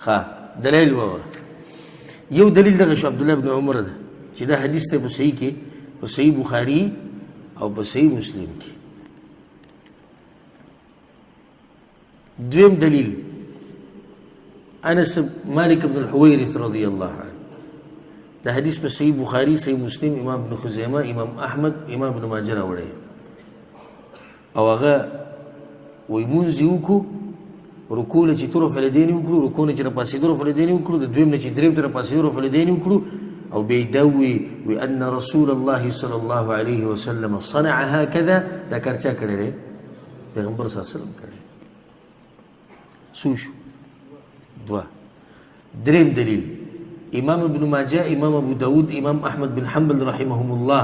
ها دلیل وره یو دلیل دغه شو عبدالله بن عمر ده چې دا حدیث ته په صحیح کې په صحیح بخاري او په صحیح مسلم کې. دویم دلیل انس مالک بن الحویرث رضی الله عنه دا حدیث په صحیح بخاري صحیح مسلم امام ابن خزیمه امام احمد امام ابن ماجه راوړی او هغه وایي مونځ یې وکړو رکوع نه چې تو رفع الیدین وکړو رکوع نه چې راپاسېدو رفع الیدین وکړو د دویم نه چې دریم ته راپاسېدو رفع الیدین وکړو او بیا یې دا ووایي ان رسول الله صلی الله علیه وسلم صنع هکذا دا کار چا کړی دی پیغمبر صلی الله علیه وسلم کړی څو شو دوه. دریم دلیل امام ابن ماجه امام ابو داود امام احمد بن حنبل رحمهم الله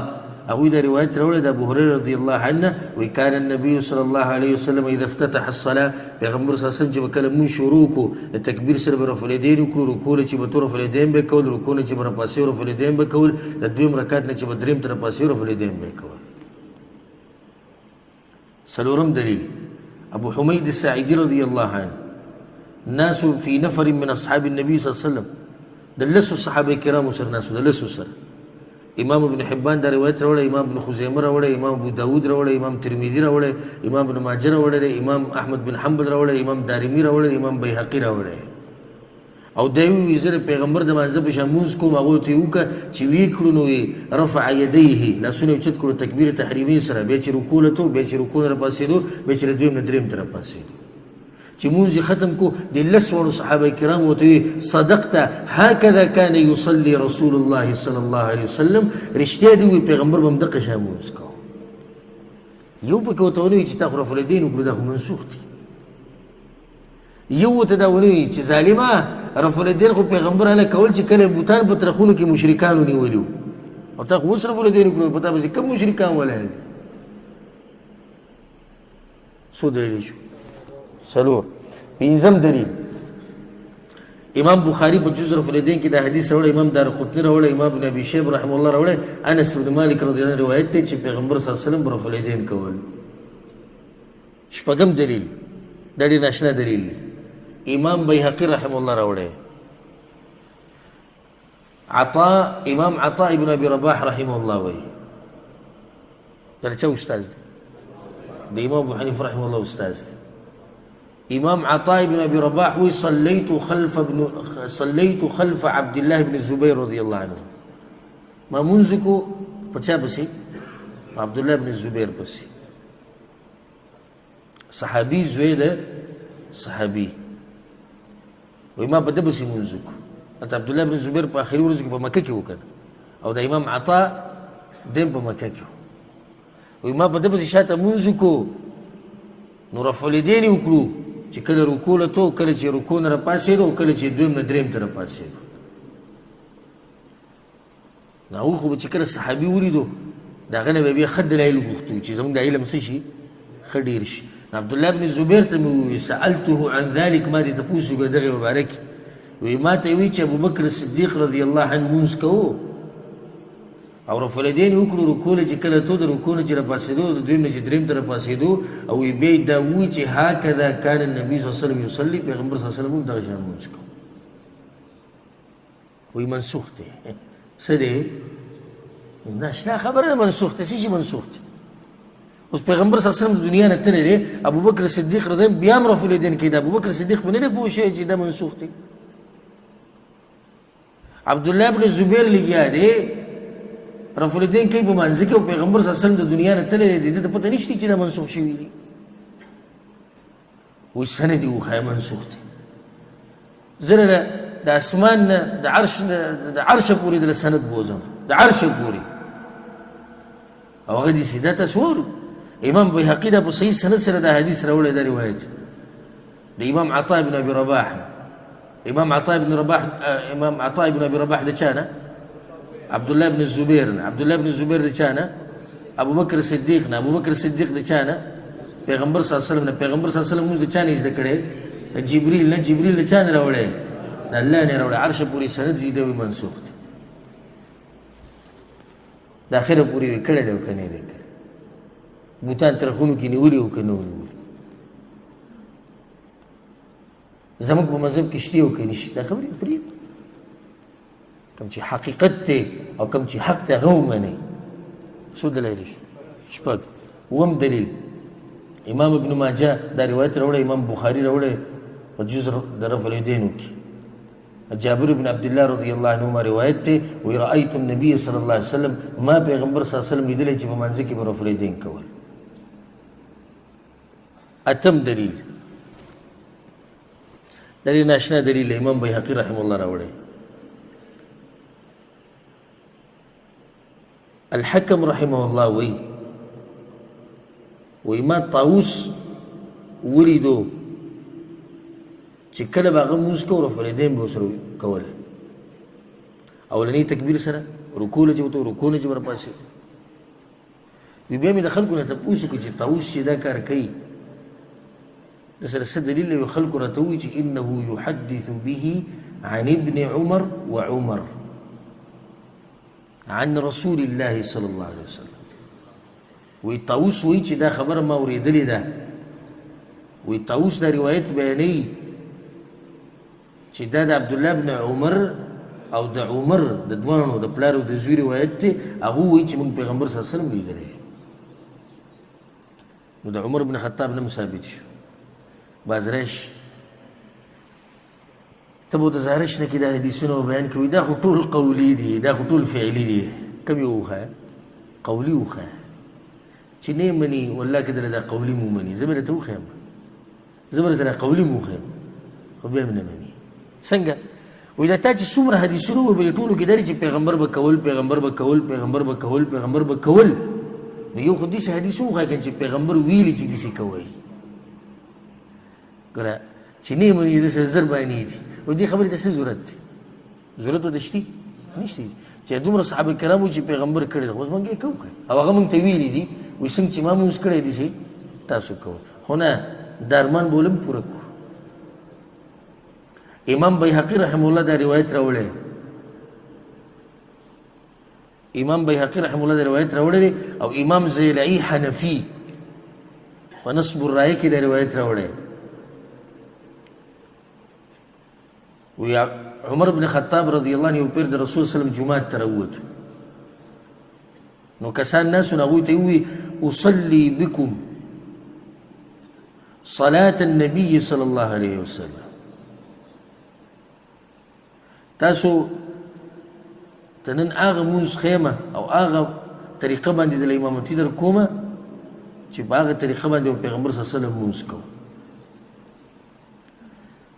هغوی دا روایت راوړی د ابو هریره رضی الله عنه وایي کان النبي صلی الله علیه وسلم اذا افتتح الصلاه پیغمبر صلی الله علیه وسلم چې به کله مونځ شروع کړو د تکبیر سره به رفع الیدین وکړو رکوع نه چې به تو رفع الیدین به کول رکوع نه چې به راپاسې رفع الیدین به کول د دویم رکعت نه چې به دریم ته راپاسې رفع الیدین به کول. څلورم دلیل ابو حمید الساعدي رضی الله عنه ناس في نفر من اصحاب النبي صلی الله علیه وسلم د لسو صحابه کرامو سره ناسو د لسو سره امام ابن حبان دا روایت راوړی امام ابن خزیمه راوړی امام ابو داود راوړی امام ترمذی راوړی امام ابن ماجه راوړی امام احمد بن حنبل راوړی امام دارمی راوړی امام بیهقی راوړی او دا وی زه پیغمبر د مانځه په شان مونځ کوم هغو ته یې وکړه چې ویې کړو نو رفع یدیه لاسونه یې اوچت کړو تکبیر تحریمي سره بیا چې رکوع له تو بیا چې رکوع نه راپاسېدو بیا چې له دویم نه دریم ته راپاسېدو چې مونځ یې ختم کو د لس وړو صحابه کرامو ورته ویې صدقت هکذا کان یصلي رسول الله صلی الله علیه وسلم رښتیا دې ووایي پیغمبر به هم دقه شان مونځ کوو. یو پکې ورته ونه وایي چې تا خو رفع الیدین وکړو دا خو منسوخ دي یو ورته دا ونه وایي چې ظالمه رفع الیدین خو پیغمبر هله کول چې کله بوتان په ترخونو کې مشرکانو نیولي وو او تا خو اوس رفع الیدین وکړو په تا پسې کوم مشرکان ولاړ دي. څو دلیل شو څلور. پنځم دلیل امام بخاری په جزء رفع الیدین کې دا حدیث راوړی امام دارقطني راوړی امام ابن ابي شیبه رحمه الله راوړی انس بن مالک رضی الله عنه روایت دی چې پیغمبر صلی الله علیه وسلم رفع الیدین کول. شپږم دلیل دا ډېر ناشنا دلیل دی امام بیهقي رحمه الله راوړی امام عطاء ابن ابي رباح رحمه الله وایي دا چا استاد دی د امام ابو حنیفه رحمه الله استاد دی. امام عطاء بن ابي رباح وی صليت خلف عبد الله بن الزبير رضي الله عنه ما منځکو په چا پسې عبد الله بن الزبير پسې صحابي زوی ده صحابي وی ما په ده پسې منځکو حتی عبد الله بن الزبير په آخري ورځو کې په مکه کې وکړ او د امام عطاء دیم په مکه کې وی ما په ده پسې شاته منځکو نو رفع الیدین وکړو چې کله رکوع له تو کله چې رکوع نه راپاسېدو او کله چې دویم نه دریم ته راپاسېدو. نو هغوی خو به چې کله صحابي ولیدو د هغه نه به بیا ښه دلایل غوښتو چې زموږ دا علم څه شي ښه ډېر شي. عبدالله بن زبیر ته مې وویل سألته عن ذلك ما دې تپوس وکړه دغې مبارکې وایي ما ته یې وایي چې ابوبکر صدیق رضی الله عنه مونځ کوو او رفع الیدین وکړو رکوع چې کله تو د رکوع نه چې راپاسېدو د دویم نه چې دریم ته راپاسېدو او بیا یې دا ووایي چې هکذا کان النبي صلی الله علیه وسلم یصلي پیغمبر صلی الله علیه وسلم هم دغه شان مونځ کوو. وایي منسوخ دی څه دی ناشنا خبره ده منسوخ دی څه شي منسوخ دی. اوس پیغمبر صلی الله علیه وسلم د دنیا نه تللی دی ابوبکر صدیق رضی الله عنه بیا هم رفع الیدین کوي د ابوبکر صدیق په نه دی پوه شوی چې دا منسوخ دی. عبدالله بن زبیر لګیا دی رفع الیدین کوي په مانځه کې او پیغمبر صلی الله علیه وسلم د دنیا نه تللی دی ده ته پته نشته چې دا منسوخ شوي دي. وایي سند یې وښایه منسوخ دی. زه د اسمان نه د عرشه پورې دله سند بوځم د عرشه پورې او هغه داسې دا تاسو واورئ امام بیهقي دا په صحیح سند سره دا حدیث راوړی دا روایت د امام عطاء بن ابي رباح امام عطاء بن ابي رباح د چا نه عبد الله بن الزبير عبد الله بن الزبير د چا نه ابو بکر صدیق نه ابو بکر صدیق د چا نه پیغمبر صلی الله علیه وسلم نه پیغمبر صلی الله علیه وسلم موږ د چا نه زده کړی جبريل نه جبريل د چا نه راوړی د الله نه راوړی عرش پورې سند زیده وي منسوخ دی د اخره پورې وي کړی دی او که نه دی کړی بوتان ترخونو کې نیولي او که نه ونیولي. زموږ په مذهب کې شته او که نشته دا خبرې پرېږدو کوم چې حقیقت دی او کوم چې حق دی هغه ومنئ څو دلایل شپږ اووم دلیل امام ابن ماجه دا روایت راوړی امام بخاري راوړی په جزء د رفع الیدینو کې جابر بن عبد الله رضی الله عنهما روایت دی وی رأیت النبي صلی الله علیه وسلم ما پیغمبر صلی الله علیه وسلم لیدلی چې په مانځه کې به رفع الیدین کول اتم دلیل دلیل ناشنا دلیل امام بیهقي رحمه الله راوړی الحکم رحمه الله وی ما طاووس ولیدو چې کله به هغه لمونځ کوو رفع الیدین به ورسره کول اولنی تکبیر سره رکوع له چې به رکوع نه چې به راپاڅېد وی بیا مې د خلکو نه تپوس وکړو چې طاووس چې دا کار کوي د سره څه دلیل دی خلکو راته ووایي چې انه یحدث به عن ابن عمر وعمر عن رسول الله صلی الله علیه وسلم وی طاووس وی چې دا خبره ما اورېدلې ده وی طاووس دا روایت بیانوي چې دا د عبدالله بن عمر او د عمر د دوانو د پلار او د زوی روایت دی هغه وایي چې موږ پیغمبر صلی الله علیه وسلم لیدلی نو د عمر بن خطاب نه ثابت شو باز راشي ته به د زهرش نه کې دا حدیثونه بیان کوي دا خو ټول قولي دي دا خو ټول فعلي دي کوم یو وښایه قولي وښایه چې نه مني والله که دله دا قولي مو مني زه به درته وښیم زه به درته دا قولي مو وښیم خو بیا مې نه مني څنګه وایي دا تا چې څومره حدیثونه وویل ټولو کې دا چې پیغمبر به کول پیغمبر به کول پیغمبر به کول پیغمبر به کول نو یو خو داسې حدیث وښایه چې پیغمبر ویلي چې داسې کوئ ګوره چې نه مني داسې زر باندې دي او دې خبرې ته څه ضرورت دی ضرورت ورته شته نشته چې دومره صحابه کرام چې پیغمبر کړی ده اوس موږ یې کوو او هغه موږ ته ویلي دي وایي څنګه چې ما مونځ کړی دي چې تاسو کوئ خو نه دا ارمان به ولم پوره کړو امام بیهقي رحمه الله دا روایت راوړی امام بیهقي رحمه الله دا روایت راوړی او امام زیلعي حنفي په نصب الرایه کې دا روایت راوړی وی عمر بن خطاب رضی الله عنه یو پیر د رسول صلی الله علیه وسلم جمعات ته راووتو نو کسان ناسو نه هغوی ته ووی اصلي بكم صلاة النبي صلی الله علیه وسلم تاسو ته نن هغه مونځ خیمه او هغه طریقه باندې د امامتي در کومه چې په هغه طریقه باندې پیغمبر صلی الله علیه وسلم مونځ کوو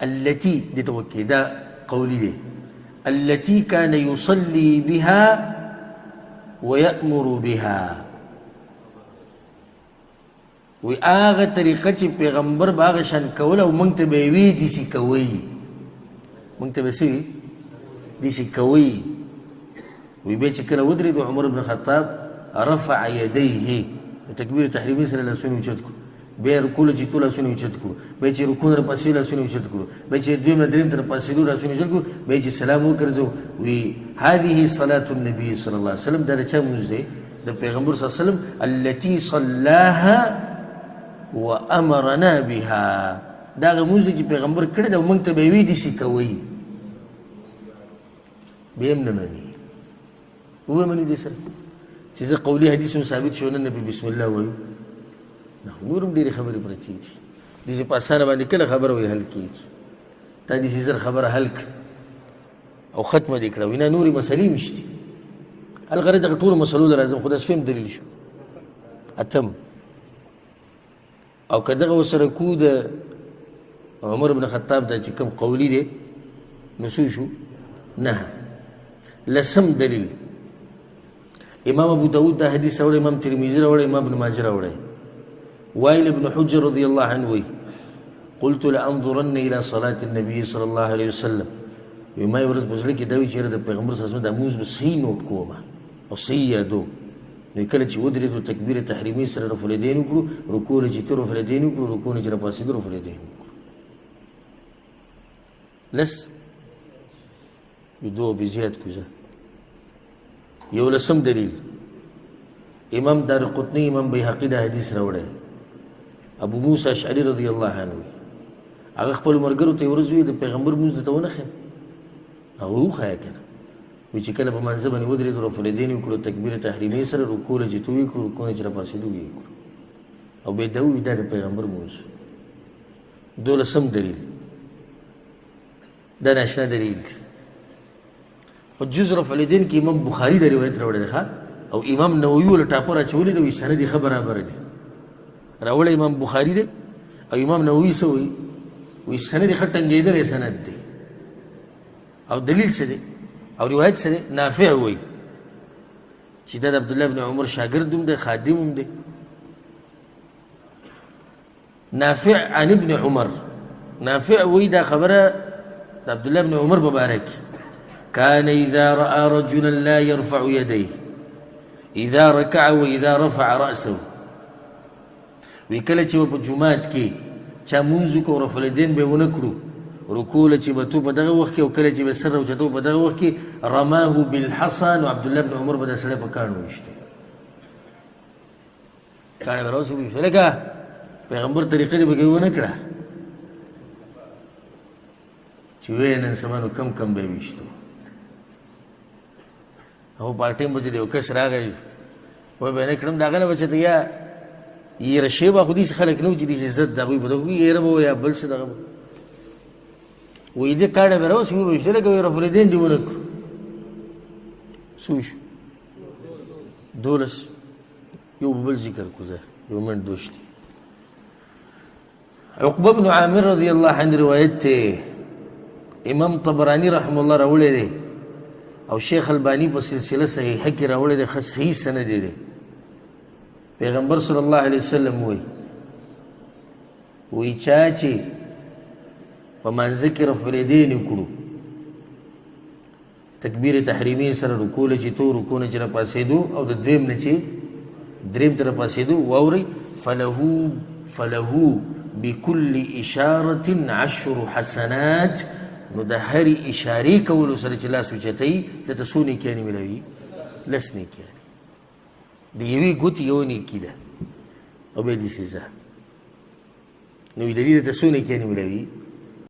التي دي توكي دا قولي دي التي كان يصلي بها ويأمر بها وآغا طريقة پیغمبر باغا شان کولا ومنگ تباوی دیسی کوئی منگ تباوی دیسی کوئی ويبيتش كلا ودري دو عمر بن الخطاب رفع يديه تكبير تحريمي سر لا سوني وجدكم بیا رکوع چې ټول لاسونه اوچت کړو بیا چې رکوع نه پاسې لاسونه اوچت کړو بیا چې دویم نه دریم تر پاسې لاسونه اوچت کړو بیا چې سلام وکړو وی هذه صلاه النبي صلی الله علیه وسلم دا چا مونږ دی د پیغمبر صلی الله علیه وسلم التي صلاها وامرنا بها دا مونږ چې پیغمبر کړی دا مونږ ته به وی دي شي کوي بیا نه مانی هو مانی دي سره چې زه قولي حدیث ثابت شو نبی بسم الله وایي نورم ډېرې خبرې پرتې دي داسې په اسانه باندې کله خبره وایي حل کېږي تا داسې زر خبره حل کړه او ختمه دې کړه وایي نه نورې مسلې هم شتي الغرض دغه ټولو مسلو له راځم خو دا سویم دلیل شو اتم او که دغه ورسره کو د عمر بن خطاب دا چې کوم قولي دی نو څه شو نه لسم دلیل امام ابو داود دا حدیث راوړی امام ترمذي راوړی امام ابن ماجه راوړی وائل بن حجر رضی الله عنه وی قلت لانظرن الى صلاه النبي صلى الله عليه وسلم وما يورز بزله کې دا وی چې د پیغمبر صلی الله علیه وسلم د موږ به صحیح نوٹ کومه او صحیح یادو نو کله چې ودرېدو تکبیر تحریمي سره رفع الیدین وکړو رکوع چې تر رفع الیدین وکړو رکوع نه چې راپاسېدو رفع الیدین وکړو لس یدو بزیات کوزه یو لسم دلیل امام دار قطنی امام بیهقی دا حدیث راوړی ابو موسی اشعری رضی الله عنه هغه خپل مرګرو ته ورځ وي د پیغمبر موږ ته ونه خیم هغه وخایا کنه وی چې کله په منځ باندې ودرېد رفع الیدین وکړو تکبیر تحریمي سره رکوع چې تو وکړو رکوع نه چې راپاسېدو وکړو او بیا دا ووي دا د پیغمبر موږ دولسم دلیل دا ناشنا دلیل دی په جز رفع الیدین کې امام بخاري د روایت راوړی دی او امام نووي ول ټاپر اچولی دی وی سند یې ښه برابر دی راوړی امام بخاري دی او امام نووي څه وایي وی سند یې ښه ټنګېدلی سند دی او دلیل څه دی او روایت څه دی نافع وایي چې دا د عبدالله بن عمر شاګرد هم دی خادم هم دی نافع عن ابن عمر نافع وایي دا خبره د عبدالله بن عمر مبارک كان إذا رأى رجلا لا يرفع يديه إذا ركع وإذا رفع رأسه وکله چې په جمعات کې چا مونځ کو رفع الیدین به ونه کړو رکوع چې به تو په دغه وخت کې او کله چې به سر اوچتو په دغه وخت کې رماه بالحصى نو عبدالله بن عمر به د سړی په کاڼو ویشته کاڼه به راوسو ویشته لکه پیغمبر طریقه دې به کوي ونه کړه چې وی نن سمانو کم به ویشتو او پارټیم به چې یو کس راغی وای به نه کړم دغه نه به چې یا یره شی به خو دې خلک نه و چې دې عزت د هغوی به د هغوی یره به یا بل څه دغه به وایي دې کاڼه به راوسي وی به ویشته لکه وی رفع الیدین دې ونه کړو څه شو 12 یو بل ذکر کو زه یو منټ دوشتي عقبه بن عامر رضی الله عنه روایت ته امام طبرانی رحم الله راوړی دی او شیخ البانی په سلسله صحیحه کې راوړی دی ښه صحیح سند دی پیغمبر صلی الله علیه وسلم وی چا چې په منځ کې رفع الیدین وکړو تکبیر تحریمي سره رکوع چې تو رکوع نه چې راپاسېدو او د دویم نه چې دریم ته راپاسېدو واورئ فله بكل إشارة 10 حسنات نو د هرې اشارې کولو سره چې لاس اوچتوي دته څو نیکیانې ملوي 10 نیکیانې د یوې ګوتې یوه نیکي ده او بیا دې سزا نو د دې دته څو نیکیانې ملوي